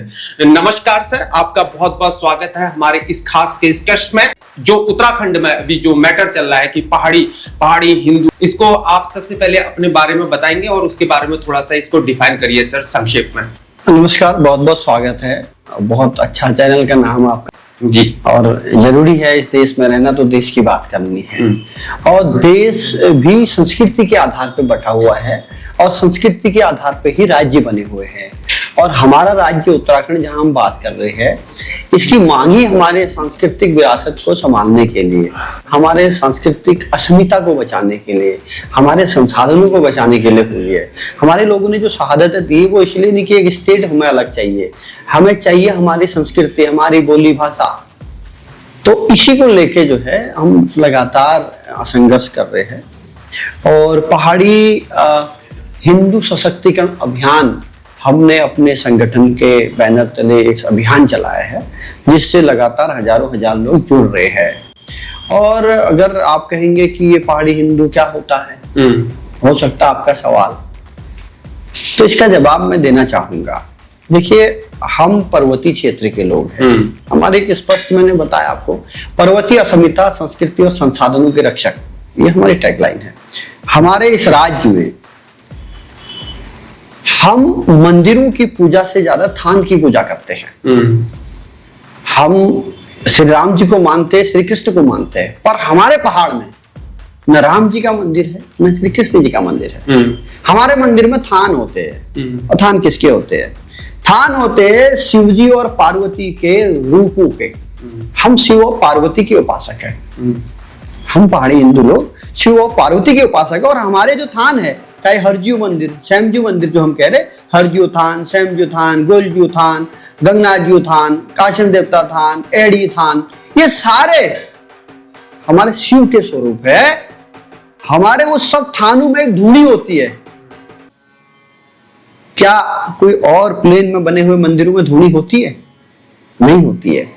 नमस्कार सर, आपका बहुत बहुत स्वागत है हमारे इस खास केस कस्ट में। जो उत्तराखंड में अभी जो मैटर चल रहा है कि पहाड़ी हिंदू, इसको आप सबसे पहले अपने बारे में बताएंगे और उसके बारे में थोड़ा सा इसको डिफाइन करिए सर संक्षेप में। नमस्कार, बहुत बहुत स्वागत है। बहुत अच्छा चैनल का नाम आपका जी। और जरूरी है इस देश में रहना, तो देश की बात करनी है। और देश भी संस्कृति के आधार पर बटा हुआ है और संस्कृति के आधार पर ही राज्य बने हुए हैं। और हमारा राज्य उत्तराखंड जहां हम बात कर रहे हैं, इसकी मांग ही हमारे सांस्कृतिक विरासत को संभालने के लिए, हमारे सांस्कृतिक अस्मिता को बचाने के लिए, हमारे संसाधनों को बचाने के लिए हुई है। हमारे लोगों ने जो शहादतें दी वो इसलिए नहीं कि एक स्टेट हमें अलग चाहिए, हमें चाहिए हमारी संस्कृति, हमारी बोली भाषा। तो इसी को लेके जो है हम लगातार संघर्ष कर रहे हैं। और पहाड़ी हिंदू सशक्तिकरण अभियान हमने अपने संगठन के बैनर तले एक अभियान चलाया है, जिससे लगातार हजारों हजार लोग जुड़ रहे हैं। और अगर आप कहेंगे कि ये पहाड़ी हिंदू क्या होता है, हो सकता है आपका सवाल, तो इसका जवाब मैं देना चाहूंगा। देखिए, हम पर्वतीय क्षेत्र के लोग हैं। हमारे एक स्पष्ट, मैंने बताया आपको, पर्वतीय अस्मिता, संस्कृति और संसाधनों के रक्षक, ये हमारी टैगलाइन है। हमारे इस राज्य में हम मंदिरों की पूजा से ज्यादा थान की पूजा करते हैं। हम श्री राम जी को मानते हैं, श्री कृष्ण को मानते हैं, पर हमारे पहाड़ में न राम जी का मंदिर है न श्री कृष्ण जी का मंदिर है। हमारे मंदिर में थान होते हैं। और थान किसके होते हैं? थान होते हैं शिव जी और पार्वती के रूपों के। हम शिव और पार्वती के उपासक हैं। हम पहाड़ी हिंदू लोग शिव और पार्वती के उपासक है। और हमारे जो थान है, चाहे हरजू मंदिर, सैमजू मंदिर जो हम कह रहे, हरजू थान, सैमजू थान, गोलजू थान, गंगनाजू थान, काशन देवता थान, एड़ी थान, ये सारे हमारे शिव के स्वरूप है। हमारे वो सब थानों में एक धूनी होती है। क्या कोई और प्लेन में बने हुए मंदिरों में धूनी होती है? नहीं होती है।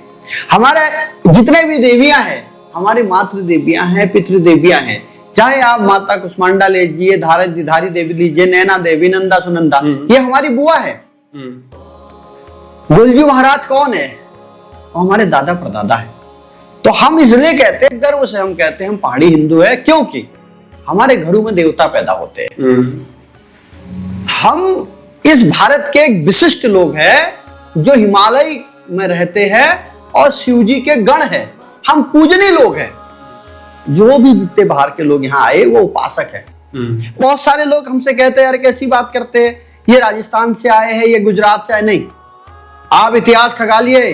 हमारे जितने भी देवियां हैं, हमारी मातृ देवियां हैं, पितृ देवियां हैं, चाहे आप माता कुष्मांडा ले लीजिए, धारी देवी लीजिए, नैना देवी, नंदा सुनंदा, ये हमारी बुआ है। गुलजू महाराज कौन है? वो हमारे दादा परदादा है। तो हम इसलिए कहते हैं, गर्व से हम कहते हैं हम पहाड़ी हिंदू है, क्योंकि हमारे घरों में देवता पैदा होते हैं। हम इस भारत के एक विशिष्ट लोग हैं जो हिमालय में रहते हैं और शिव जी के गण हैं। हम पूजनीय लोग हैं। जो भी जितने बाहर के लोग यहाँ आए वो उपासक है। बहुत सारे लोग हमसे कहते हैं यार कैसी बात करते हैं, ये राजस्थान से आए हैं, ये गुजरात से आए। नहीं, आप इतिहास खगालिए,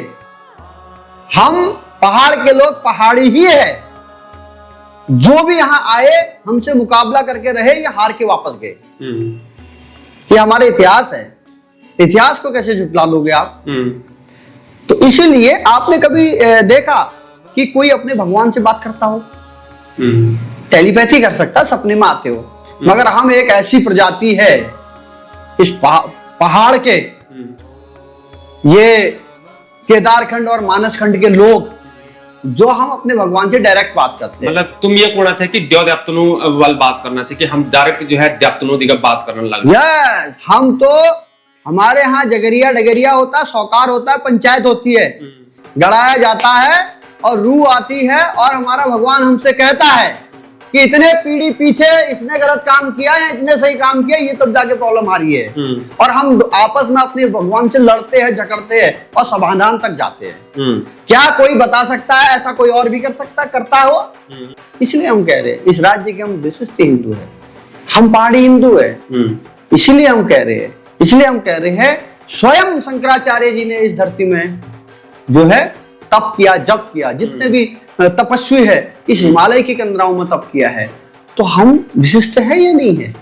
हम पहाड़ के लोग पहाड़ी ही है। जो भी यहाँ आए हमसे मुकाबला करके रहे या हार के वापस गए। ये हमारा इतिहास है। इतिहास को कैसे झुटला लोगे आप? तो इसीलिए आपने कभी देखा कि कोई अपने भगवान से बात करता हो? टेलीपैथी कर सकता, सपने में आते हो, मगर हम एक ऐसी प्रजाति है इस पहाड़ के, ये केदारखंड और मानसखंड के लोग, जो हम अपने भगवान से डायरेक्ट बात करते हैं। मतलब तुम ये कहना चाहिए कि द्योतनु वाल बात करना चाहिए कि हम डायरेक्ट जो है द्योतनु दिगा बात करने लगे। यस, हम तो, हमारे यहाँ जगरिया डगरिया होता है, सौकार होता है, पंचायत होती है, गड़ाया जाता है और रूह आती है और हमारा भगवान हमसे कहता है कि इतने पीढ़ी पीछे इसने गलत काम किया है, इतने सही काम किया, ये तब जाके प्रॉब्लम आ रही है। और हम आपस में अपने भगवान से लड़ते हैं, झगड़ते हैं और समाधान तक जाते हैं। क्या कोई बता सकता है ऐसा कोई और भी कर सकता, करता हो? इसलिए हम कह रहे हैं इस राज्य के हम विशिष्ट हिंदू है, हम पहाड़ी हिंदू है। इसलिए हम कह रहे हैं, इसलिए हम कह रहे हैं, स्वयं शंकराचार्य जी ने इस धरती में जो है तप किया, जप किया, जितने भी तपस्वी है इस हिमालय की कंदराओं में तप किया है। तो हम विशिष्ट है या नहीं है?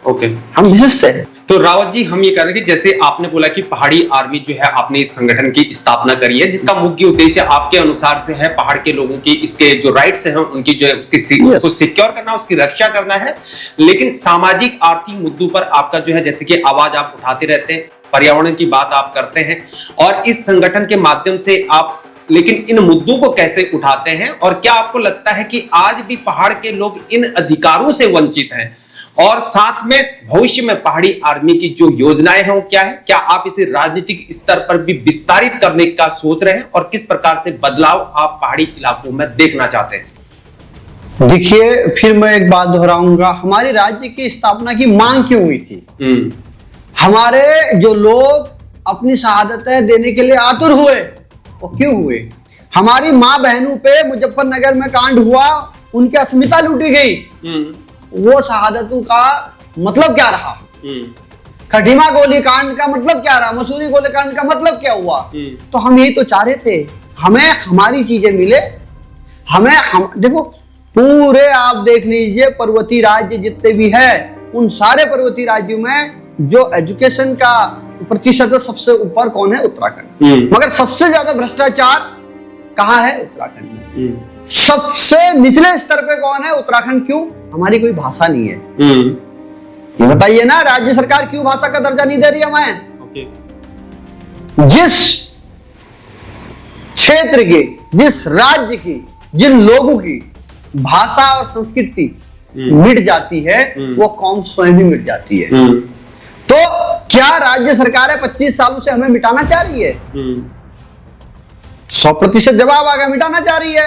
ओके, हम विशिष्ट है। तो रावत जी, हम ये कह रहे हैं कि जैसे आपने बोला कि पहाड़ी आर्मी जो है आपने इस संगठन की स्थापना करी है, जिसका मुख्य उद्देश्य आपके अनुसार जो है पहाड़ के लोगों की इसके जो राइट्स हैं उनकी जो है उसकी सिक्योर करना, उसकी रक्षा करना है। लेकिन सामाजिक आर्थिक मुद्दों पर आपका जो है, जैसे कि आवाज आप उठाते रहते हैं, पर्यावरण की बात आप करते हैं, और इस संगठन के माध्यम से आप लेकिन इन मुद्दों को कैसे उठाते हैं? और क्या आपको लगता है कि आज भी पहाड़ के लोग इन अधिकारों से वंचित हैं? और साथ में भविष्य में पहाड़ी आर्मी की जो योजनाएं हैं वो क्या है, क्या आप इसे राजनीतिक स्तर पर भी विस्तारित करने का सोच रहे हैं और किस प्रकार से बदलाव आप पहाड़ी इलाकों में देखना चाहते हैं? देखिए, फिर मैं एक बात दोहराऊंगा, हमारे राज्य की स्थापना की मांग क्यों हुई थी? हमारे जो लोग अपनी शहादतें देने के लिए आतुर हुए, वो क्यों हुए? हमारी माँ बहनों पे मुजफ्फरनगर में कांड हुआ, उनकी अस्मिता लूटी गई, वो शहादतों का मतलब क्या रहा? खटीमा गोलीकांड का मतलब क्या रहा? मसूरी गोलीकांड का मतलब क्या हुआ? तो हम यही तो चाह रहे थे, हमें हमारी चीजें मिले, हम देखो, पूरे आप देख लीजिए पर्वतीय राज्य जितने भी है, उन सारे पर्वतीय राज्यों में जो एजुकेशन का प्रतिशत सबसे ऊपर कौन है? उत्तराखंड। मगर सबसे ज्यादा भ्रष्टाचार कहाँ है? उत्तराखंड में। सबसे निचले स्तर पे कौन है? उत्तराखंड। क्यों? हमारी कोई भाषा नहीं है। ये बताइए ना, राज्य सरकार क्यों भाषा का दर्जा नहीं दे रही हमें? जिस क्षेत्र की, जिस राज्य की, जिन लोगों की भाषा और संस्कृति मिट जाती है, वो कौम स्वयं ही मिट जाती है। तो क्या राज्य सरकार 25 सालों से हमें मिटाना चाह रही है? 100% जवाब आ गया, मिटाना चाह रही है।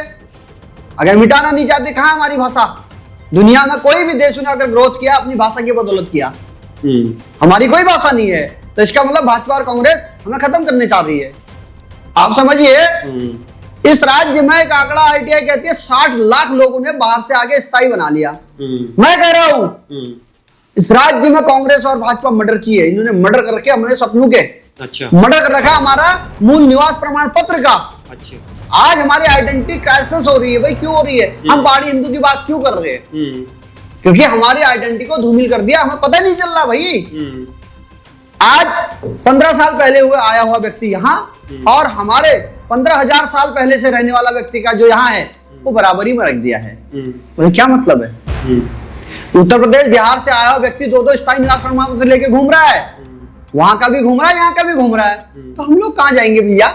अगर मिटाना नहीं चाहती, कहां हमारी भाषा? दुनिया में कोई भी देश ने अगर ग्रोथ किया, अपनी भाषा की बदौलत किया। हमारी कोई भाषा नहीं है, तो इसका मतलब भाजपा और कांग्रेस हमें खत्म करने चाह रही है। आप समझिए, इस राज्य में एक आंकड़ा आईटीआई कहती है 60 लाख लोगों ने बाहर से आके स्थायी बना लिया। मैं कह रहा हूं, इस राज्य में कांग्रेस और भाजपा मर्डर की है। इन्होंने मर्डर करके हमारे सपनों के मर्डर कर रखा, हमारा मूल निवास प्रमाण पत्र का। आज हमारी आइडेंटिटी क्राइसिस हो रही है। भाई क्यों हो रही है? हम पहाड़ी हिंदू की बात क्यों कर रहे हैं? क्योंकि हमारी आइडेंटिटी को धूमिल कर दिया, हमें पता नहीं चल रहा। भाई आज 15 साल पहले हुए आया हुआ व्यक्ति यहाँ, और हमारे 15,000 साल पहले से रहने वाला व्यक्ति का जो यहाँ है, वो बराबरी में रख दिया है। बोले क्या मतलब है? उत्तर प्रदेश, बिहार से आया हुआ व्यक्ति 2-2 स्थायी निवास प्रमाण पत्र लेके घूम रहा है, वहां का भी घूम रहा है, यहाँ का भी घूम रहा है। तो हम लोग कहाँ जाएंगे भैया?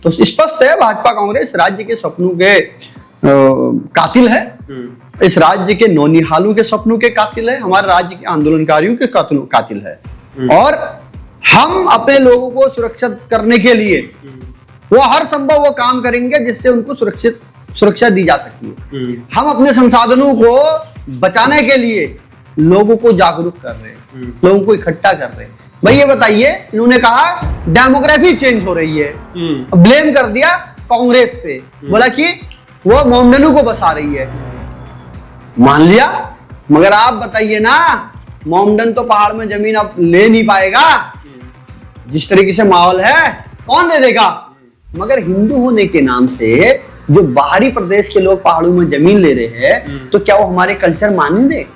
तो स्पष्ट है, भाजपा कांग्रेस राज्य के सपनों के कातिल है, इस राज्य के नौनिहालों के सपनों के कातिल है, हमारे राज्य के आंदोलनकारियों के कातिल है। और हम अपने लोगों को सुरक्षित करने के लिए वो हर संभव वो काम करेंगे जिससे उनको सुरक्षा दी जा सकती है। हम अपने संसाधनों को बचाने के लिए लोगों को जागरूक कर रहे हैं, लोगों को इकट्ठा कर रहे हैं। भाई ये बताइए, इन्होंने कहा डेमोग्राफी चेंज हो रही है, ब्लेम कर दिया कांग्रेस पे, बोला कि वो मोमडनों को बसा रही है। मान लिया, मगर आप बताइए ना, मोमडन तो पहाड़ में जमीन अब ले नहीं पाएगा। जिस तरीके से माहौल है, कौन दे देगा? मगर हिंदू होने के नाम से जो बाहरी प्रदेश के लोग पहाड़ों में जमीन ले रहे हैं, तो क्या वो हमारे कल्चर मानेंगे?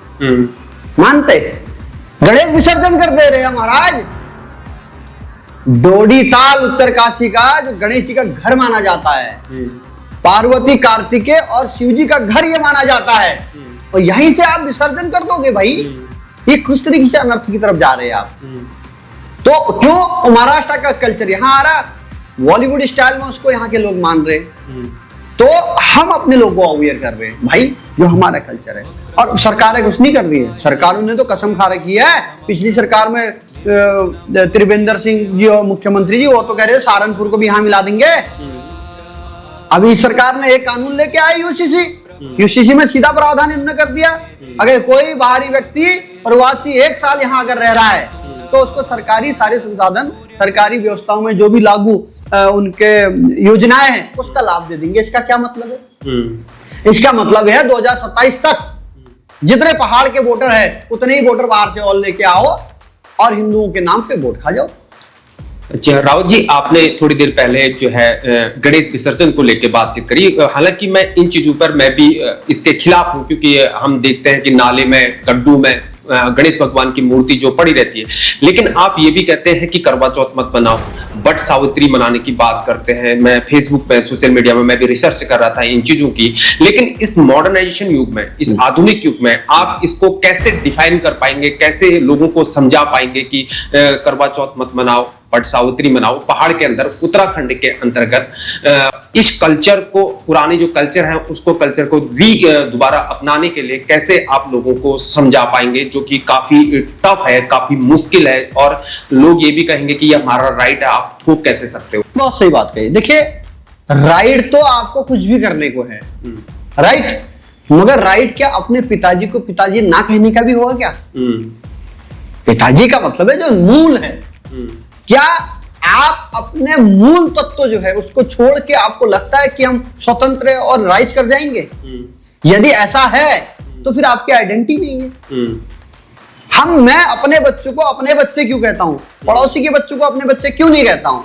मानते? गणेश विसर्जन कर दे रहे हैं महाराज। डोडी ताल उत्तरकाशी का जो गणेश जी का घर माना जाता है, पार्वती, कार्तिकेय और शिव जी का घर ये माना जाता है, और यहीं से आप विसर्जन कर दोगे? भाई ये किस तरीके से अनर्थ की तरफ जा रहे हैं आप? तो क्यों महाराष्ट्र का कल्चर यहाँ आ रहा, बॉलीवुड स्टाइल में उसको यहाँ के लोग मान रहे? तो हम अपने लोगों को अवेयर कर रहे हैं भाई, जो हमारा कल्चर है। और सरकारें कुछ नहीं कर रही है, सरकारों ने तो कसम खा रखी है। पिछली सरकार में त्रिवेंद्र सिंह जी और मुख्यमंत्री जी, वो तो कह रहे हैं सहारनपुर को भी यहाँ मिला देंगे। अभी सरकार ने एक कानून लेके आई, यूसीसी में सीधा प्रावधान इन्होंने कर दिया, अगर कोई बाहरी व्यक्ति प्रवासी 1 साल यहाँ अगर रह रहा है, तो उसको सरकारी सारे संसाधन, सरकारी व्यवस्थाओं में जो भी लागू उनके योजनाएं हैं, उसका लाभ दे देंगे। इसका क्या मतलब है? इसका मतलब है 2027 तक जितने पहाड़ के वोटर है, उतने ही वोटर बाहर से और लेके आओ और हिंदुओं के नाम पे वोट खा जाओ। अच्छा राउत जी, आपने थोड़ी देर पहले जो है गणेश विसर्जन को लेकर बातचीत करी। हालांकि मैं इन चीजों पर मैं भी इसके खिलाफ हूं, क्योंकि हम देखते हैं कि नाले में, गड्ढों में गणेश भगवान की मूर्ति जो पड़ी रहती है। लेकिन आप ये भी कहते हैं कि करवा चौथ मत बनाओ, बट सावित्री मनाने की बात करते हैं। मैं फेसबुक पे, सोशल मीडिया में मैं भी रिसर्च कर रहा था इन चीजों की। लेकिन इस मॉडर्नाइजेशन युग में, इस आधुनिक युग में आप इसको कैसे डिफाइन कर पाएंगे, कैसे लोगों को समझा पाएंगे कि करवा चौथ मत मनाओ, वट सावित्री मनाओ, पहाड़ के अंदर उत्तराखंड के अंतर्गत इस कल्चर को, पुराने जो कल्चर है उसको, कल्चर को भी दोबारा अपनाने के लिए कैसे आप लोगों को समझा पाएंगे, जो कि काफी टफ है, काफी मुश्किल है, और लोग ये भी कहेंगे कि ये हमारा राइट है, आप थोप कैसे सकते हो? बहुत सही बात कही। देखिए, राइट तो आपको कुछ भी करने को है, राइट, मगर राइट क्या अपने पिताजी को पिताजी ना कहने का भी होगा क्या? पिताजी का मतलब है जो मूल है। क्या आप अपने मूल तत्व जो है उसको छोड़ के आपको लगता है कि हम स्वतंत्र और राइज कर जाएंगे? यदि ऐसा है तो फिर आपकी आइडेंटिटी नहीं है। मैं अपने बच्चों को अपने बच्चे क्यों कहता हूं, पड़ोसी के बच्चों को अपने बच्चे क्यों नहीं कहता हूं?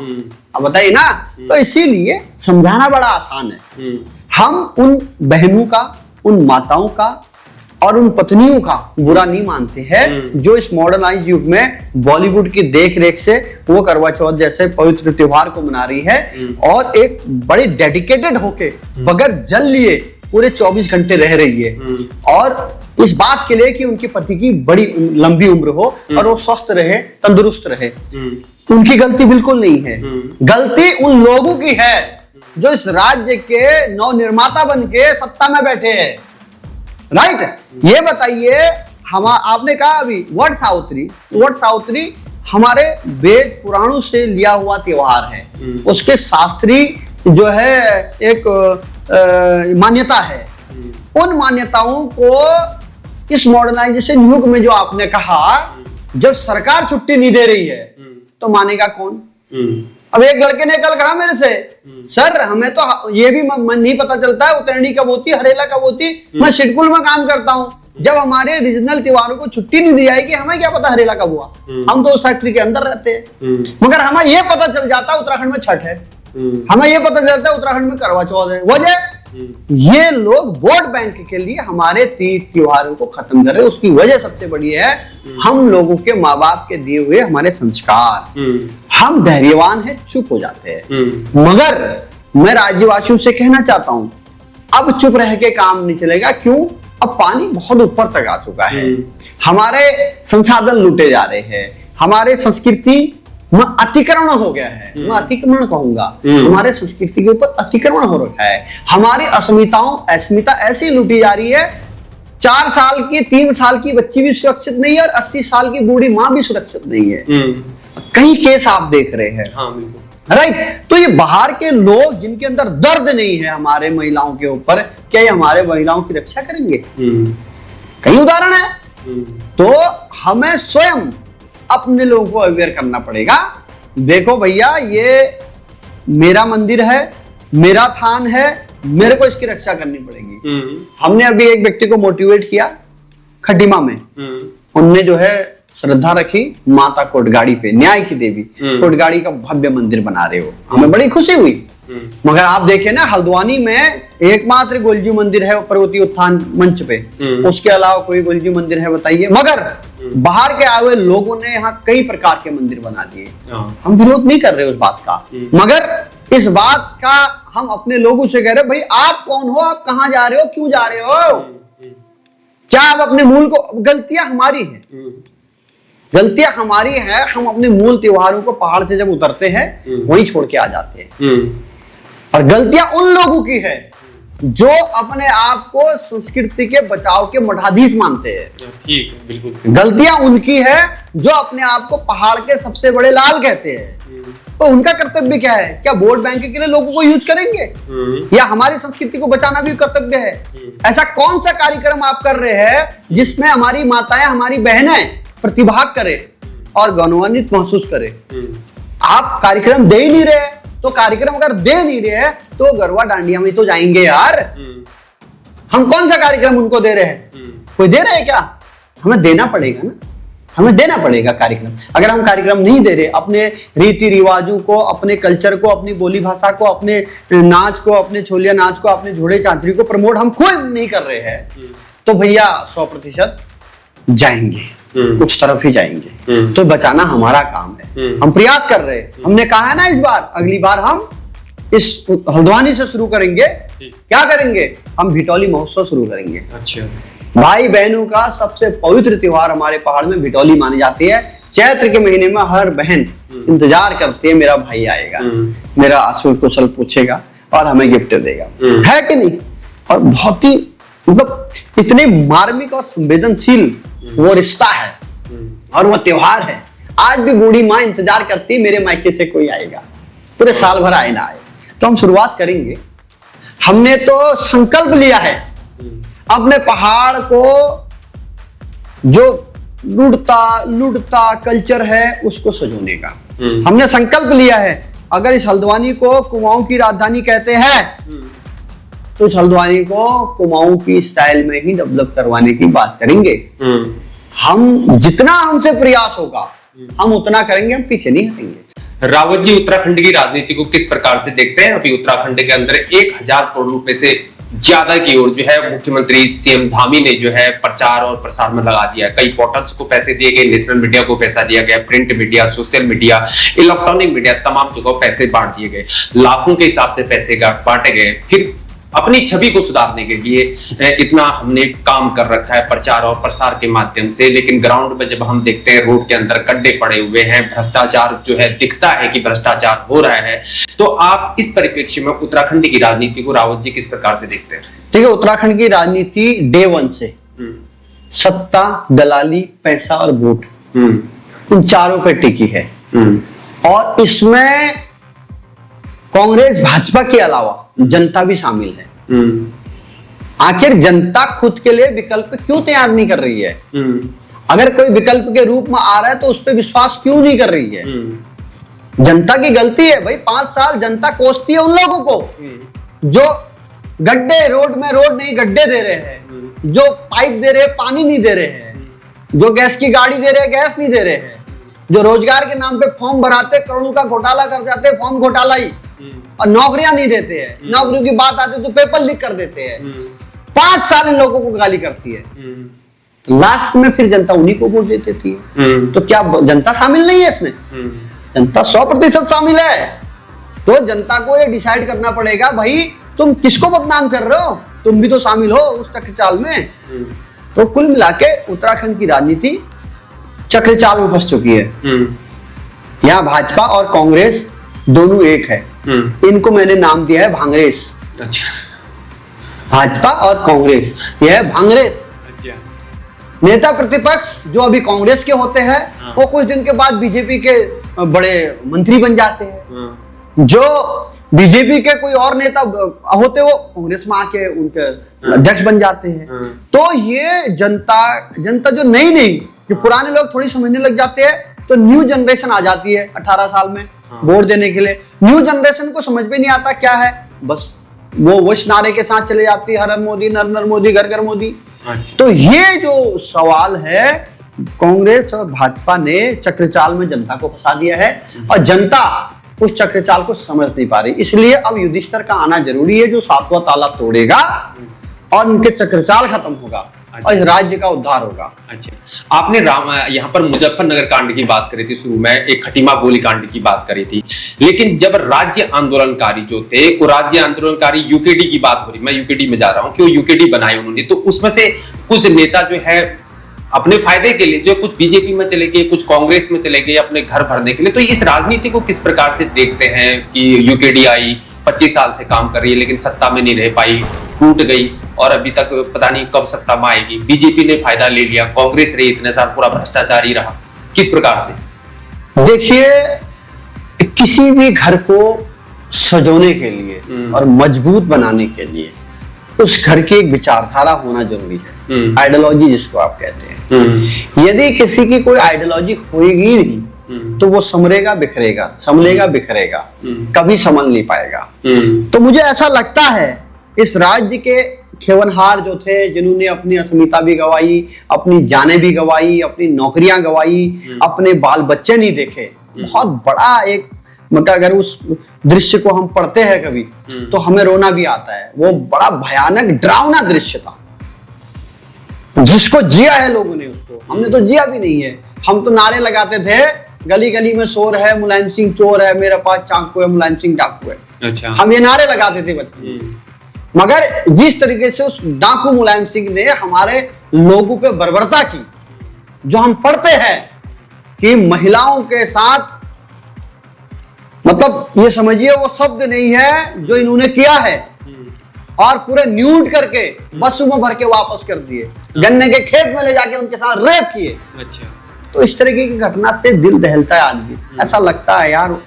अब बताइए ना। तो इसीलिए समझाना बड़ा आसान है। हम उन बहनों का, उन माताओं का और उन पत्नियों का बुरा नहीं मानते हैं जो इस मॉडर्नाइज युग में बॉलीवुड की देख रेख से वो करवा चौथ जैसे पवित्र त्योहार को मना रही है और एक बड़े डेडिकेटेड होके बगैर जल लिए पूरे 24 घंटे रह रही है, और इस बात के लिए कि उनके पति की बड़ी लंबी उम्र हो और वो स्वस्थ रहे, तंदुरुस्त रहे। उनकी गलती बिल्कुल नहीं है। गलती उन लोगों की है जो इस राज्य के नव निर्माता बन के सत्ता में बैठे हैं, राइट। ये बताइए, आपने कहा अभी वट सावित्री हमारे वेद पुराणों से लिया हुआ त्योहार है, उसके शास्त्रीय जो है एक मान्यता है। उन मान्यताओं को इस मॉडर्नाइजेशन युग में जो आपने कहा, जब सरकार छुट्टी नहीं दे रही है तो मानेगा कौन? अब एक लड़के ने कल कहा मेरे से, सर हमें तो ये भी नहीं पता चलता है उतरणी कब होती, हरेला कब होती। मैं सिडकुल में काम करता हूँ, जब हमारे रीजनल त्योहारों को छुट्टी नहीं दी जाएगी हमें क्या पता हरेला कब हुआ? हम तो उस फैक्ट्री के अंदर रहते हैं। मगर हमें ये पता चल जाता है उत्तराखंड में छठ है, हमें ये पता चलता है उत्तराखंड में करवा चौथ है। वजह ये लोग वोट बैंक के लिए हमारे तीज त्योहारों को खत्म कर रहे हैं। उसकी वजह सबसे बड़ी है हम लोगों के माँ बाप के दिए हुए हमारे संस्कार। हम धैर्यवान हैं, चुप हो जाते हैं। मगर मैं राज्यवासियों से कहना चाहता हूं, अब चुप रह के काम नहीं चलेगा। क्यों? अब पानी बहुत ऊपर तक आ चुका है, हमारे संसाधन लूटे जा रहे हैं, हमारे संस्कृति में अतिक्रमण हो गया है। मैं अतिक्रमण कहूंगा, हमारे संस्कृति के ऊपर अतिक्रमण हो रखा है। हमारी अस्मिता ऐसी लूटी जा रही है। 4 साल की 3 साल की बच्ची भी सुरक्षित नहीं है और 80 साल की बूढ़ी माँ भी सुरक्षित नहीं है। कई केस आप देख रहे हैं, राइट। तो ये बाहर के लोग जिनके अंदर दर्द नहीं है हमारे महिलाओं के ऊपर, क्या ये हमारे महिलाओं की रक्षा करेंगे? कई उदाहरण है। तो हमें स्वयं अपने लोगों को अवेयर करना पड़ेगा। देखो भैया, ये मेरा मंदिर है, मेरा थान है, मेरे को इसकी रक्षा करनी पड़ेगी। हमने अभी एक व्यक्ति को मोटिवेट किया खटीमा में, उनने जो है श्रद्धा रखी माता कोटगाड़ी पे, न्याय की देवी कोटगाड़ी का भव्य मंदिर बना रहे हो, हमें बड़ी खुशी हुई। मगर आप देखें ना, हल्द्वानी में एकमात्र गोलजू मंदिर है पर्वतीय उत्थान मंच पे, उसके अलावा कोई गोलजू मंदिर है बताइए? मगर बाहर के आए हुए लोगों ने यहाँ कई प्रकार के मंदिर बना दिए। हम विरोध नहीं कर रहे उस बात का, मगर इस बात का हम अपने लोगों से कह रहे भाई आप कौन हो, आप कहाँ जा रहे हो, क्यों जा रहे हो? क्या आप अपने मूल को, गलतियां हमारी है, गलतियां हमारी है। हम अपने मूल त्योहारों को पहाड़ से जब उतरते हैं वहीं छोड़ के आ जाते हैं, और गलतियां उन लोगों की है जो अपने आप को संस्कृति के बचाव के मठाधीश मानते हैं। ठीक है, बिल्कुल। गलतियां उनकी है जो अपने आप को पहाड़ के सबसे बड़े लाल कहते हैं। तो उनका कर्तव्य क्या है? क्या वोट बैंक के लिए लोगों को यूज करेंगे, या हमारी संस्कृति को बचाना भी कर्तव्य है? ऐसा कौन सा कार्यक्रम आप कर रहे हैं जिसमें हमारी माताएं, हमारी बहनें प्रतिभाग करे और गौरवान्वित महसूस करे? आप कार्यक्रम दे ही नहीं रहे। तो कार्यक्रम अगर दे नहीं रहे हैं तो गरबा डांडिया में तो जाएंगे यार। हम कौन सा कार्यक्रम उनको दे रहे हैं? कोई दे रहे हैं क्या? हमें देना पड़ेगा ना, हमें देना पड़ेगा कार्यक्रम। अगर हम कार्यक्रम नहीं दे रहे, अपने रीति रिवाजों को, अपने कल्चर को, अपनी बोली भाषा को, अपने नाच को, अपने छोलिया नाच को, अपने झोड़े चांचरी को प्रमोट हम खुद नहीं कर रहे हैं, तो भैया 100% जाएंगे, उस तरफ ही जाएंगे। तो बचाना हमारा काम है, हम प्रयास कर रहे हैं। हमने कहा है ना, इस बार, अगली बार हम इस हल्द्वानी से शुरू करेंगे। क्या करेंगे? हम भिटौली महोत्सव शुरू करेंगे। अच्छा। भाई बहनों का सबसे पवित्र त्योहार हमारे पहाड़ में भिटौली मानी जाती है। चैत्र के महीने में हर बहन इंतजार करती है मेरा भाई आएगा, मेरा अश्व कुशल पूछेगा और हमें गिफ्ट देगा, है कि नहीं? और बहुत ही मतलब इतने मार्मिक और संवेदनशील वो रिश्ता है और वो त्योहार है। आज भी बूढ़ी माँ इंतजार करती है मेरे मायके से कोई आएगा, पूरे साल भर आए ना आए। तो हम शुरुआत करेंगे। हमने तो संकल्प लिया है अपने पहाड़ को जो लुढ़ता कल्चर है उसको सजोने का। हमने संकल्प लिया है अगर इस हल्द्वानी को कुमाऊं की राजधानी कहते हैं तो इस हल्द्वानी को कुमाऊं की स्टाइल में ही डेवलप करवाने की बात करेंगे। हम जितना हमसे प्रयास होगा हम उतना करेंगे, हम पीछे नहीं हटेंगे। रावत जी, उत्तराखंड की राजनीति को किस प्रकार से देखते हैं? अभी उत्तराखंड के अंदर 1000 करोड़ रुपए से ज्यादा की ओर जो है मुख्यमंत्री सीएम धामी ने जो है प्रचार और प्रसार में लगा दिया। कई पोर्टल्स को पैसे दिए गए, नेशनल मीडिया को पैसा दिया गया, print media, social media, electronic media, तमाम जगह पैसे बांट दिए गए, लाखों के हिसाब से पैसे बांटे गए। फिर अपनी छवि को सुधारने के लिए इतना हमने काम कर रखा है प्रचार और प्रसार के माध्यम से, लेकिन ग्राउंड में जब हम देखते हैं रोड के अंदर गड्ढे पड़े हुए हैं, भ्रष्टाचार जो है दिखता है कि भ्रष्टाचार हो रहा है, तो आप इस परिप्रेक्ष्य में उत्तराखंड की राजनीति को रावत जी किस प्रकार से देखते हैं? ठीक है, उत्तराखंड की राजनीति डे 1 से सत्ता, दलाली, पैसा और वोट इन चारों पे टिकी है। और इसमें कांग्रेस भाजपा के अलावा जनता भी शामिल है। आखिर जनता खुद के लिए विकल्प क्यों तैयार नहीं कर रही है? अगर कोई विकल्प के रूप में आ रहा है तो उस पर विश्वास क्यों नहीं कर रही है? जनता की गलती है भाई। 5 साल जनता कोसती है उन लोगों को जो गड्ढे रोड में रोड नहीं गड्ढे दे रहे हैं, जो पाइप दे रहे हैं पानी नहीं दे रहे हैं, जो गैस की गाड़ी दे रहे हैं गैस नहीं दे रहे हैं, जो रोजगार के नाम पे फॉर्म भराते करोड़ों का घोटाला कर जाते, फॉर्म घोटाला ही, और नौकरियां नहीं देते हैं। नौकरियों की बात आती है तो पेपर लीक कर देते हैं। 5 साल इन लोगों को गाली करती है, तो लास्ट में फिर जनता उन्हीं को वोट दे देती है। तो क्या जनता शामिल नहीं है इसमें? जनता 100% शामिल है। तो जनता को ये डिसाइड करना पड़ेगा भाई तुम किसको बदनाम कर रहे हो, तुम भी तो शामिल हो उस चक्रचाल में। तो कुल मिला के उत्तराखंड की राजनीति चक्रचाल में फंस चुकी है। यहाँ भाजपा और कांग्रेस दोनों एक है। इनको मैंने नाम दिया है भांगरेस। अच्छा। भाजपा और कांग्रेस, यह है भांगरेस। अच्छा। नेता प्रतिपक्ष जो अभी कांग्रेस के होते हैं वो कुछ दिन के बाद बीजेपी के बड़े मंत्री बन जाते हैं। जो बीजेपी के कोई और नेता होते वो कांग्रेस में आके उनके अध्यक्ष बन जाते हैं। तो ये जनता जो नई जो पुराने लोग थोड़ी समझने लग जाते हैं तो न्यू जनरेशन आ जाती है 18 साल में वोट देने के लिए। न्यू जनरेशन को समझ में नहीं आता क्या है, बस वो इस नारे के साथ चले जाती है, हर हर मोदी, नर नर मोदी, घर घर मोदी। तो ये जो सवाल है कांग्रेस और भाजपा ने चक्रचाल में जनता को फंसा दिया है और जनता उस चक्रचाल को समझ नहीं पा रही। इसलिए अब युधिष्ठिर का आना जरूरी है जो 7वां ताला तोड़ेगा और उनके चक्रचाल खत्म होगा और इस राज्य का उद्धार होगा। अच्छा, आपने यहाँ पर मुजफ्फरनगर कांड की बात करी थी, शुरू में एक खटीमा गोली कांड की बात करी थी, लेकिन जब राज्य आंदोलनकारी जो थे वो राज्य आंदोलनकारी यूकेडी की बात हो रही, मैं यूकेडी में जा रहा हूँ कि वो यूकेडी बनाए उन्होंने, तो उसमें से कुछ नेता जो है अपने फायदे के लिए जो कुछ बीजेपी में चले गए, कुछ कांग्रेस में चले गए अपने घर भरने के लिए। तो इस राजनीति को किस प्रकार से देखते हैं कि यूकेडी आई 25 साल से काम कर रही है लेकिन सत्ता में नहीं रह पाई, टूट गई और अभी तक पता नहीं कब सत्ता में आएगी। बीजेपी ने फायदा ले लिया, कांग्रेस रही इतने साल पूरा भ्रष्टाचार ही रहा। किस प्रकार से देखिए, किसी भी घर को सजोने के लिए और मजबूत बनाने के लिए उस घर की एक विचारधारा होना जरूरी है, आइडियोलॉजी जिसको आप कहते हैं। यदि किसी की कोई आइडियोलॉजी होगी नहीं तो वो समरेगा बिखरेगा, संभलेगा बिखरेगा, कभी संभल नहीं पाएगा। तो मुझे ऐसा लगता है इस राज्य के खेवनहार जो थे, जिन्होंने अपनी अस्मिता भी गवाई, अपनी जाने भी गवाई, अपनी नौकरियां गवाई, अपने बाल बच्चे नहीं देखे, बहुत बड़ा एक मतलब अगर उस दृश्य को हम पढ़ते हैं कभी तो हमें रोना भी आता है। वो बड़ा भयानक डरावना दृश्य था, जिसको जिया है लोगों ने, उसको हमने तो जिया भी नहीं है। हम तो नारे लगाते थे गली गली में शोर है, मुलायम सिंह चोर है, मेरे पास चाकू है, मुलायम सिंह डाकू है। अच्छा। हम ये नारे लगाते थे बच्चे। मगर जिस तरीके से उस डाकू मुलायम सिंह ने हमारे लोगों पे बर्बरता की, जो हम पढ़ते हैं कि महिलाओं के साथ, मतलब ये समझिए वो शब्द नहीं है जो इन्होंने किया है, और पूरे न्यूड करके बस में भर के वापस कर दिए, गन्ने के खेत में ले जाके उनके साथ रेप किए। अच्छा। तो इस तरीके की घटना से दिल दहलता है आदमी, ऐसा लगता है यार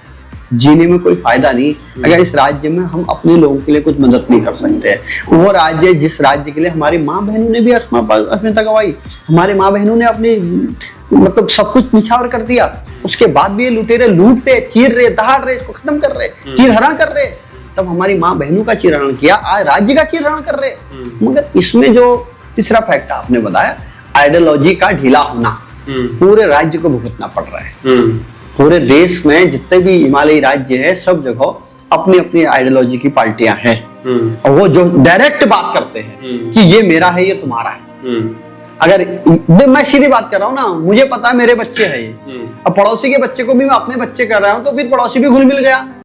जीने में कोई फायदा नहीं अगर इस राज्य में हम अपने लोगों के लिए कुछ मदद नहीं कर सकते। वो राज्य जिस राज्य के लिए हमारी माँ बहनों ने भी अस्मिता गवाई, हमारे माँ बहनों ने अपनी मतलब सब कुछ निछावर कर दिया, उसके बाद भी ये लुटेरे लूट रहे, चीर रहे, दहाड़ रहे, इसको खत्म कर रहे, चीरहरण कर रहे। तब हमारी माँ बहनों का चीरहरण किया, आज राज्य का चीरहरण कर रहे। मगर इसमें जो तीसरा फैक्ट आपने बताया, आइडियोलॉजी का ढीला होना, पूरे राज्य को भुगतना पड़ रहा है। पूरे देश में जितने भी हिमालयी राज्य है, सब जगह अपनी अपनी आइडियोलॉजी की पार्टियां हैं, और वो जो डायरेक्ट बात करते हैं कि ये मेरा है, ये तुम्हारा है। अगर मैं सीधी बात कर रहा हूँ ना, मुझे पता है मेरे बच्चे हैं ये, अब पड़ोसी के बच्चे को भी मैं अपने बच्चे कर रहा हूँ, तो फिर पड़ोसी भी घुल मिल गया।